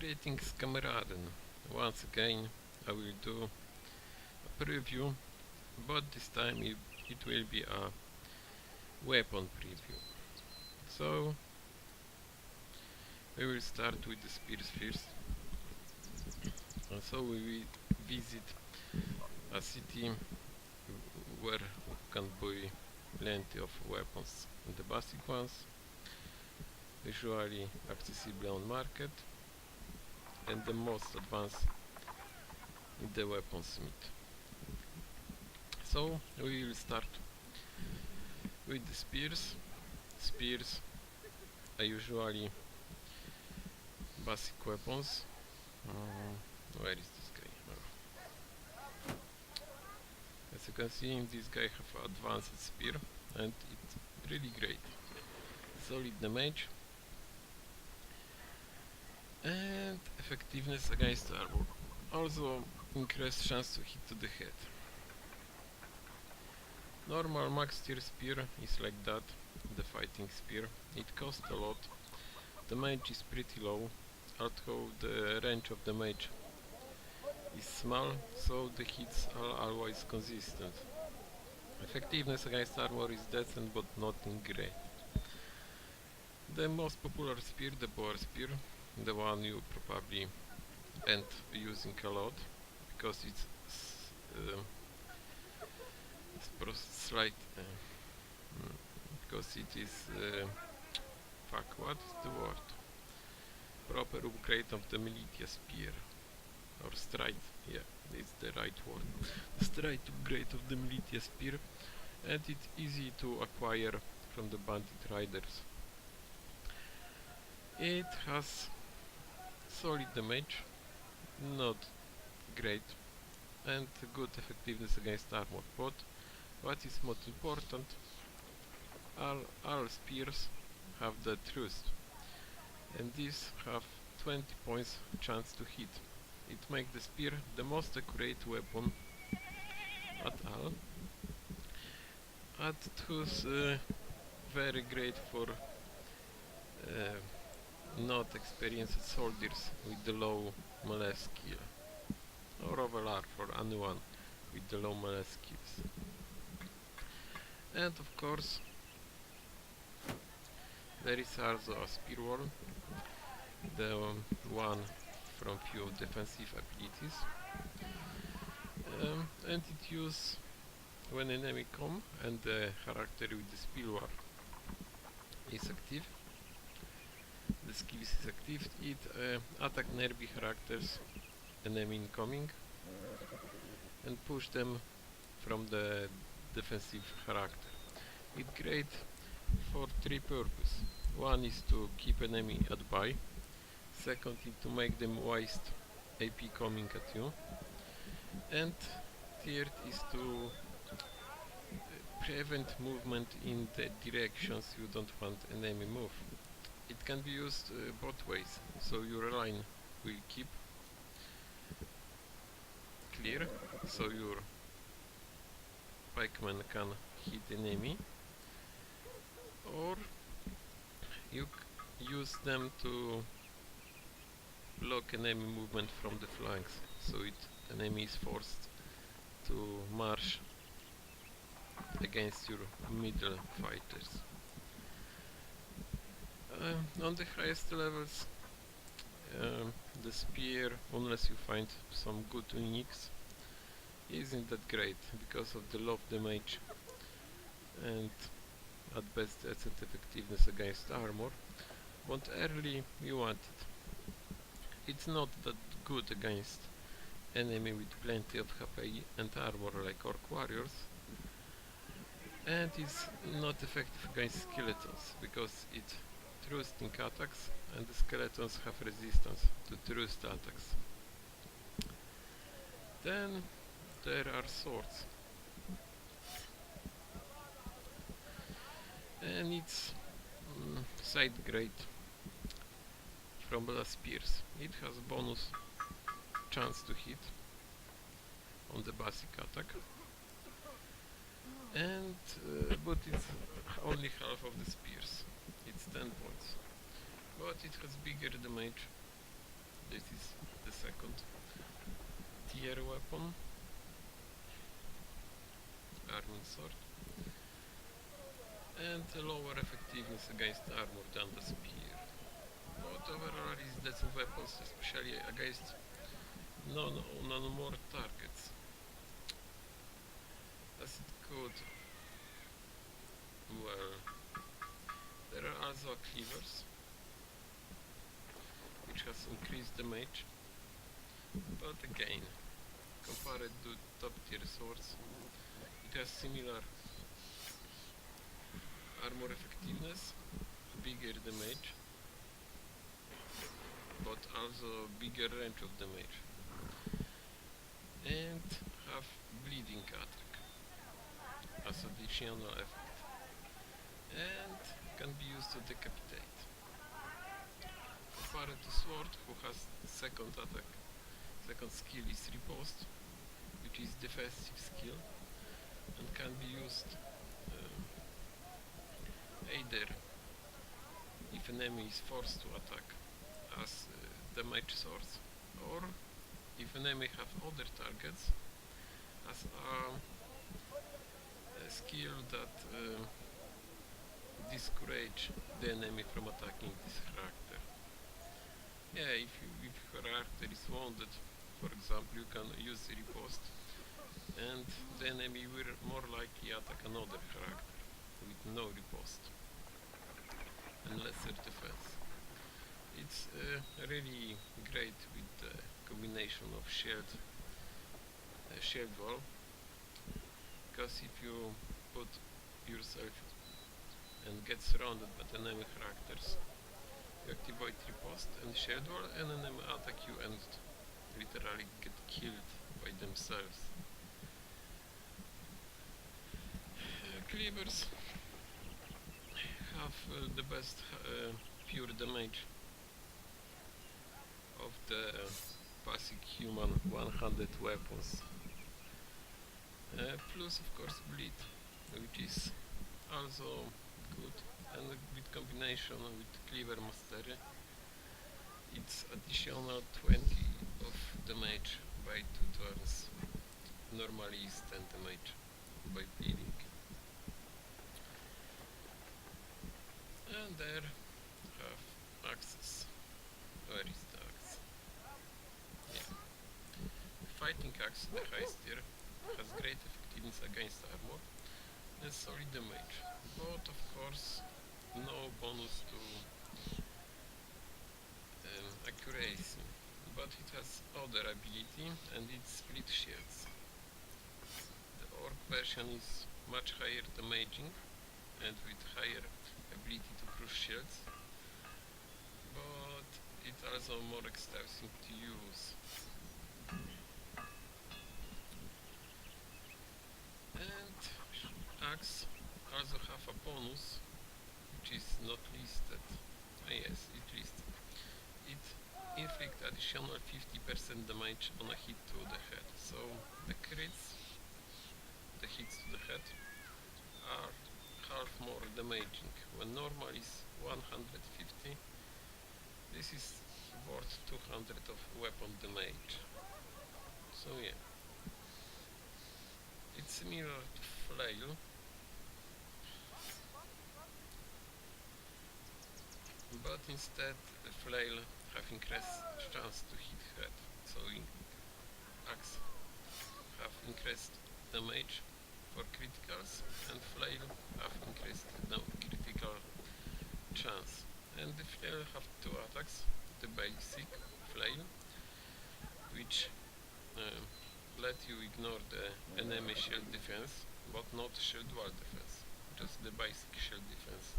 Greetings, kameraden. Once again I will do a preview, but this time it will be a weapon preview. So we will start with the spears first. And so we will visit a city where can buy plenty of weapons. The basic ones, usually accessible on market, and the most advanced in the weaponsmith. So we will start with the spears. Spears are usually basic weapons. Where is this guy? Oh. As you can see, this guy have advanced spear and it's really great. Solid damage and effectiveness against armor. Also increased chance to hit to the head. Normal max tier spear is like that, the fighting spear. It costs a lot. Damage is pretty low, although the range of damage is small, so the hits are always consistent. Effectiveness against armor is decent but nothing great. The most popular spear, the boar spear, the one you probably end using a lot because it's because it is fuck, what is the word? Proper upgrade of the militia spear or stride, yeah, it's the right word. Stride upgrade of the militia spear, and it's easy to acquire from the bandit riders. It has solid damage, not great, and good effectiveness against armor, but what is most important, all spears have the thrust, and these have 20 points chance to hit. It makes the spear the most accurate weapon at all. And it was very great for not experienced soldiers with the low melee skill, or overall for anyone with the low melee skills. And of course there is also a spear wall, the one from few defensive abilities, and it used when enemy come and the character with the spear wall is active. The skill is active. It attack nearby characters, enemy incoming, and push them from the defensive character. It's great for three purposes. One is to keep enemy at bay. Second is to make them waste AP coming at you. And third is to prevent movement in the directions you don't want enemy move. It can be used both ways, so your line will keep clear, so your pikemen can hit enemy, or you use them to block enemy movement from the flanks, so enemy is forced to march against your middle fighters. On the highest levels, the spear, unless you find some good uniques, isn't that great because of the low damage and at best decent effectiveness against armor, but early you want it. It's not that good against enemy with plenty of HP and armor like orc warriors, and it's not effective against skeletons because it thrusting attacks and the skeletons have resistance to thrust attacks. Then there are swords, and it's side grade from the spears. It has bonus chance to hit on the basic attack, and but it's only half of the spears. It's 10 points, but it has bigger damage This is the second tier weapon, arming sword, and lower effectiveness against armor than the spear. But overall is decent weapons, especially against non-more targets. Does it good? Well, there are also cleavers, which has increased damage, but again, compared to top tier swords, it has similar armor effectiveness, bigger damage, but also bigger range of damage, and have bleeding attack as additional effect, and can be used to decapitate. Compared to sword, who has second attack, second skill is Repost, which is defensive skill, and can be used either if an enemy is forced to attack as damage source, or if an enemy have other targets as a skill that discourage the enemy from attacking this character. Yeah, if your character is wounded, for example, you can use Repost, and the enemy will more likely attack another character with no Repost and lesser defense. It's really great with the combination of shield wall, because if you put yourself and get surrounded by the enemy characters, you activate Repost and shield wall, and enemy attack you and literally get killed by themselves. Cleavers have the best pure damage of the basic human one-handed weapons, plus of course bleed, which is also good, and with combination with cleaver mastery, it's additional 20 of damage by 2 turns. Normally is 10 damage by bleeding. And there have axes. Where is the axe? Yeah. The fighting axe, the highest tier, has great effectiveness against armor and solid damage, but of course no bonus to accuracy, but it has other ability, and it's split shields. The orc version is much higher damaging and with higher ability to crush shields, but it's also more expensive to use. And axe also have a bonus, which is not listed. Yes, it listed. It inflicts additional 50% damage on a hit to the head. So the crits, the hits to the head, are half more damaging. When normal is 150, this is worth 200 of weapon damage. So yeah, it's similar to flail, but instead the flail have increased chance to hit head. So axe have increased damage for criticals, and flail have increased critical chance. And the flail have 2 attacks: the basic flail, which let you ignore the enemy shield defense, but not shield wall defense, just the basic shield defense.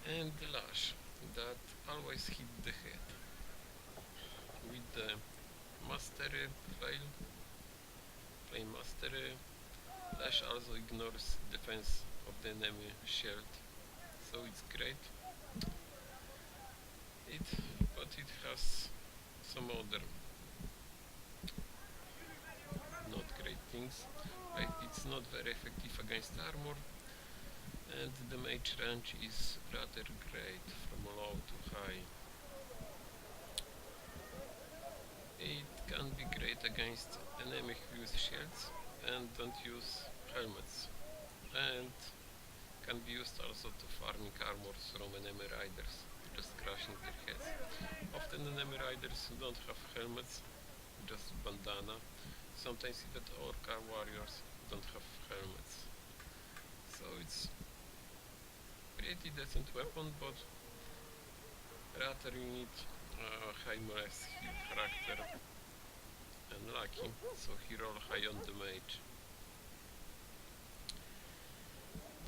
And the lash, that always hit the head. With the mastery flame mastery, lash also ignores defense of the enemy shield, so it's great. But it has some other not great things, like it's not very effective against armor, and the damage range is rather great from low to high. It can be great against enemies who use shields and don't use helmets, and can be used also to farming armors from enemy riders, just crashing their heads. Often enemy riders don't have helmets, just bandana. Sometimes even orca warriors don't have helmets. So it's pretty decent weapon, but rather you need high melee skill character and lucky, so he roll high on the mage.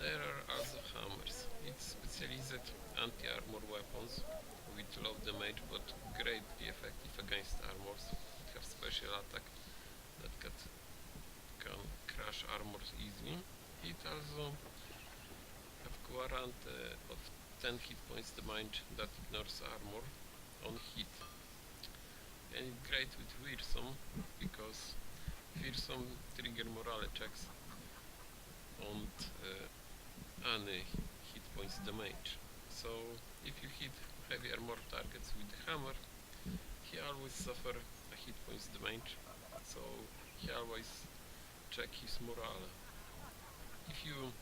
There are also hammers. It's specialized anti-armor weapons with low damage but greatly effective against armors. It has special attack that can crush armors easily. It also have guarantee of 10 hit points damage that ignores armor on hit. And it's great with Fearsome because Fearsome trigger morale checks on any hit points damage. So if you hit heavy armor targets with the hammer, he always suffer a hit points damage, so he always check his morale. If you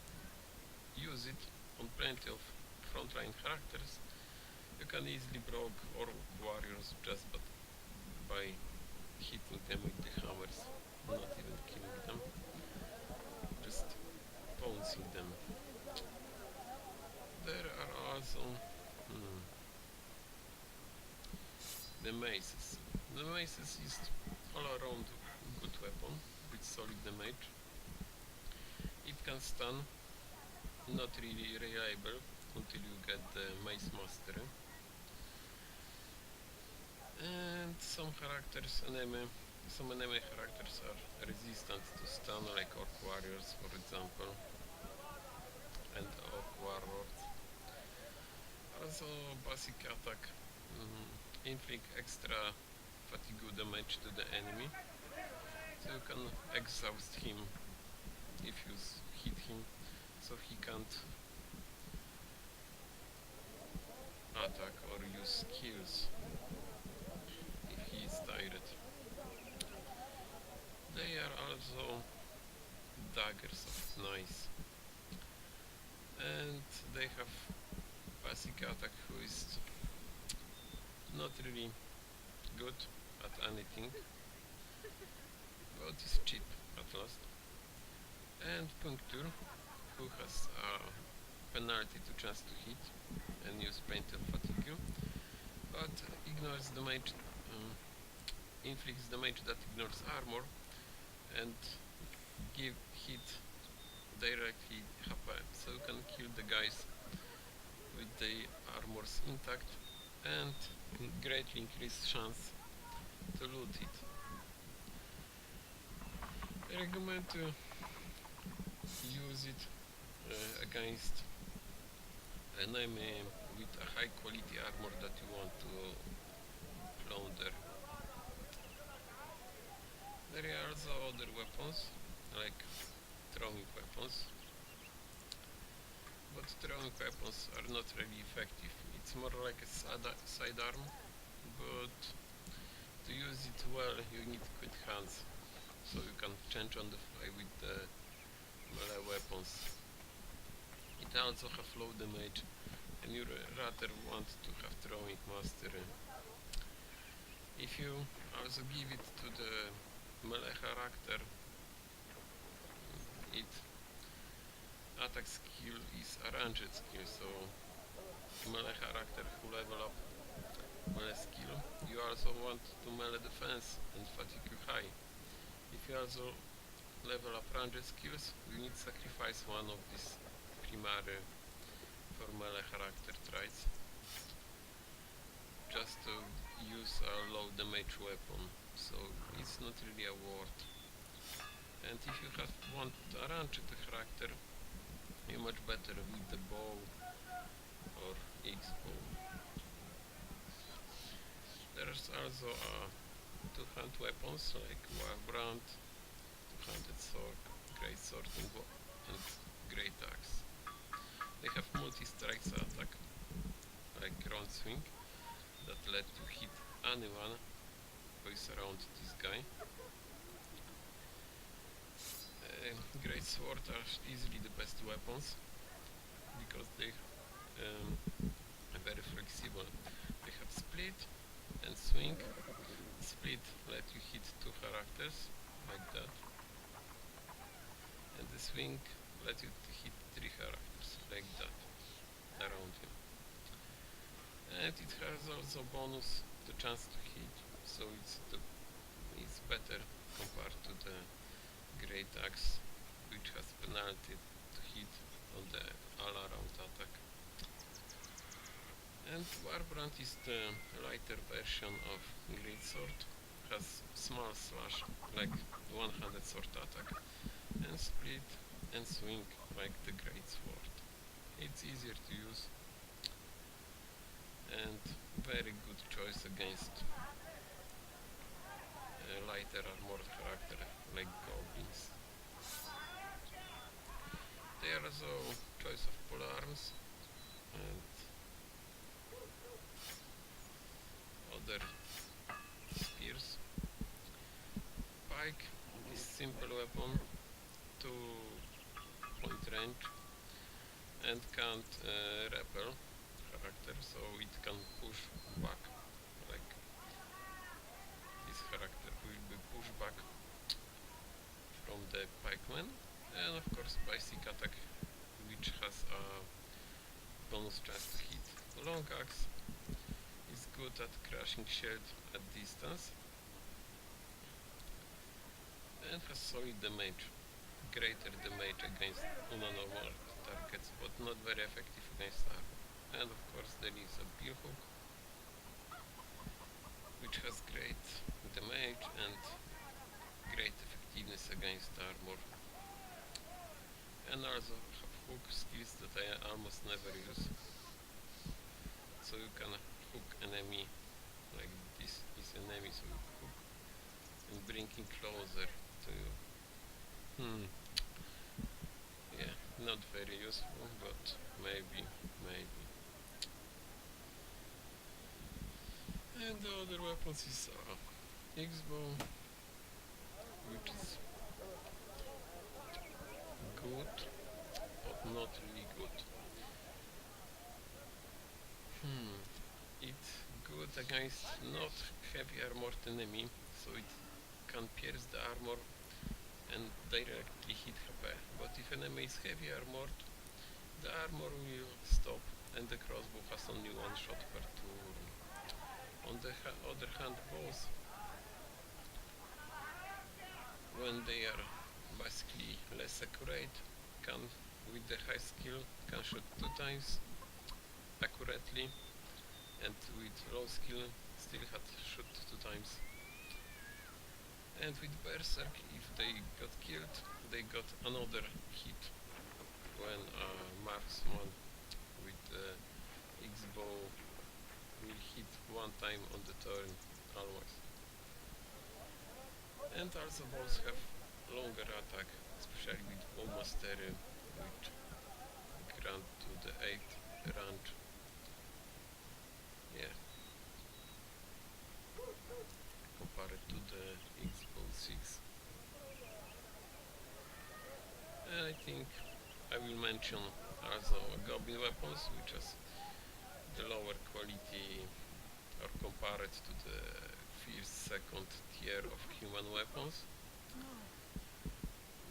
use it on plenty of frontline characters, you can easily broke orc warriors just by hitting them with the hammers, not even killing them, just pouncing them. There are also the maces. The maces is all around good weapon with solid damage. It can stun, not really reliable until you get the mace mastery. And some enemy characters are resistant to stun, like orc warriors for example, and orc warlords. Also basic attack inflict extra fatigue damage to the enemy, so you can exhaust him if you hit him, so he can't attack or use skills if he is tired. They are also daggers of nice, and they have basic attack who is not really good at anything, but is cheap at last. And puncture, who has a penalty to chance to hit and use plenty of fatigue, but ignores damage, inflicts damage that ignores armor, and give hit directly HP, so you can kill the guys with the armors intact and greatly increase chance to loot it. I recommend to use it against enemy with a high quality armor that you want to plunder. There are also other weapons like throwing weapons, but throwing weapons are not really effective. It's more like a sidearm, but to use it well you need quick hands, so you can change on the fly with the melee weapons. It also have low damage and you rather want to have throwing mastery. If you also give it to the melee character, it attack skill is a ranged skill, so melee character who level up melee skill, you also want to melee defense and fatigue high. If you also level up ranged skills, you need to sacrifice one of these primary for melee character traits just to use a low damage weapon, so it's not really a worth. And if you want a ranged character, you're much better with the bow or X-bow. There's also two-hand weapons like Warbrand, two-handed sword, great sword and great axe. They have multi-strikes attack like ground swing that let you hit anyone decoys around this guy. Great sword are easily the best weapons because they are very flexible. They have split and swing. Split let you hit 2 characters like that, and the swing let you hit 3 characters like that around him. And it has also bonus the chance to hit, so it's better compared to the Great Axe, which has penalty to hit on the all-around attack. And Warbrand is the lighter version of Greatsword, has small slash like one-handed sword attack, and split and swing like the Greatsword. It's easier to use and very good choice against lighter armored character like goblins. They are also choice of polearms and other spears. Pike is simple weapon, 2-point range, and can't repel character, so it can push back, like this character will be pushed back from the pikeman. And of course basic attack, which has a bonus chance to hit. Long axe is good at crushing shield at distance and has solid damage, greater damage against unnormal targets, but not very effective against armor. And of course there is a bill hook, which has great damage and great effectiveness against armor, and also have hook skills that I almost never use. So you can hook enemy like this enemy, so you hook and bring him closer to you. Yeah, not very useful, but maybe. And the other weapons is X-bow, which is good, but not really good. It's good against not heavy armored enemy, so it can pierce the armor and directly hit HP. But if enemy is heavy armored, the armor will stop and the crossbow has only one shot per turn. On the other hand, bows, when they are basically less accurate, can with the high skill can shoot 2 times accurately, and with low skill still had to shoot 2 times. And with berserk, if they got killed, they got another hit when marksman with the X-bow will hit 1 time on the turn always. And also bows have longer attack, especially with bow mastery, which grant to the 8th range. Yeah, compared to the X-bow 6. And I think I will mention also goblin weapons, which is the lower quality or compared to the first, second tier of human weapons.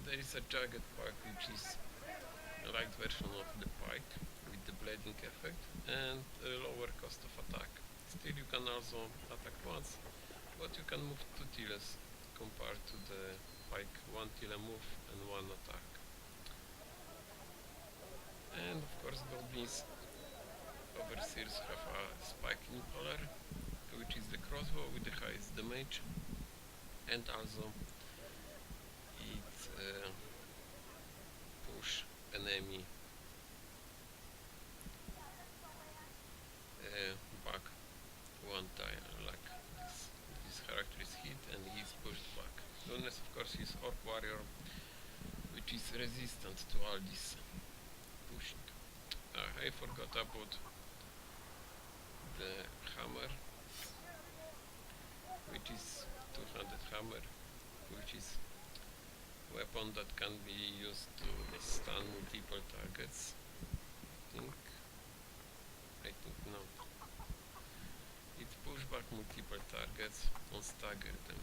There is a jagged pike, which is a light version of the pike with the blading effect and a lower cost of attack. Still you can also attack once, but you can move 2 tiles compared to the pike, 1 tile move and 1 attack. And of course goblins overseers have a spike impaler, which is the crossbow with the highest damage, and also it push enemy back 1 tile, like this character is hit and he is pushed back. Unless of course he's orc warrior, which is resistant to all this pushing. I forgot about the hammer, which is is weapon that can be used to stun multiple targets. I think no. It push back multiple targets and stagger them.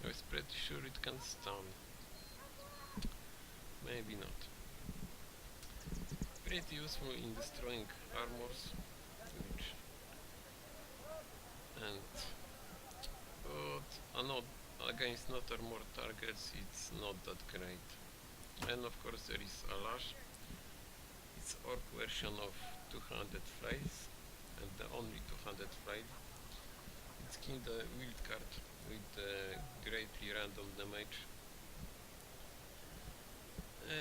I was pretty sure it can stun. Maybe not. Pretty useful in destroying armors, but not against not armored targets it's not that great. And of course there is Alash. It's orc version of 200 flies, and the only 200 fly. It's kind of wild card with greatly random damage,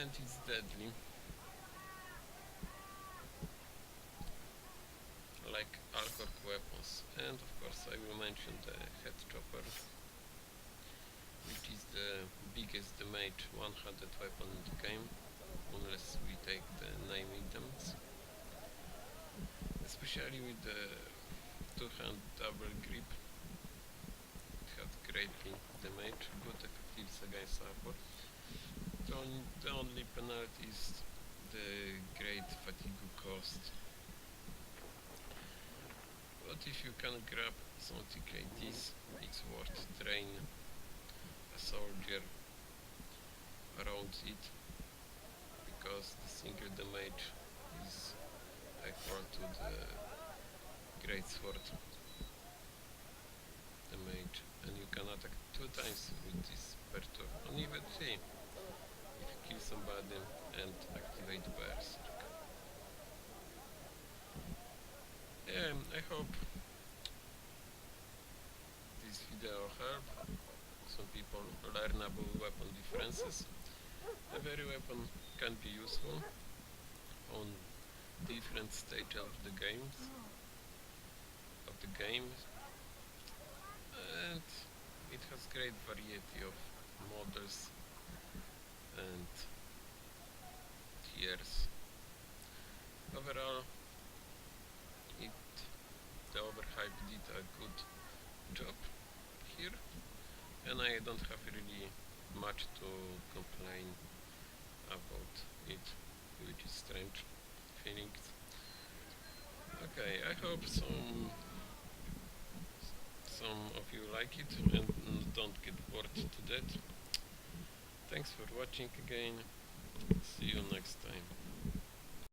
and it's deadly. Like Alcorc weapons. And of course I will mention the Hedge Hopper, which is the biggest damage 100 weapon in the game, unless we take the name items. Especially with the two-hand double grip, it had greatly damage, good effectiveness against support. The only penalty is the great fatigue cost. But if you can grab something like this, it's worth train a soldier around it, because the single damage is equal to the great sword damage, and you can attack 2 times with this per turn, and even 3 if you kill somebody and activate Berserk. Yeah, I hope this video helped some people learn about weapon differences. Every weapon can be useful on different stages of the game, and it has great variety of models and tiers. Overall, the Overhype did a good job here, and I don't have really much to complain about it, which is strange feelings. Okay, I hope some of you like it and don't get bored to death. Thanks for watching again. See you next time.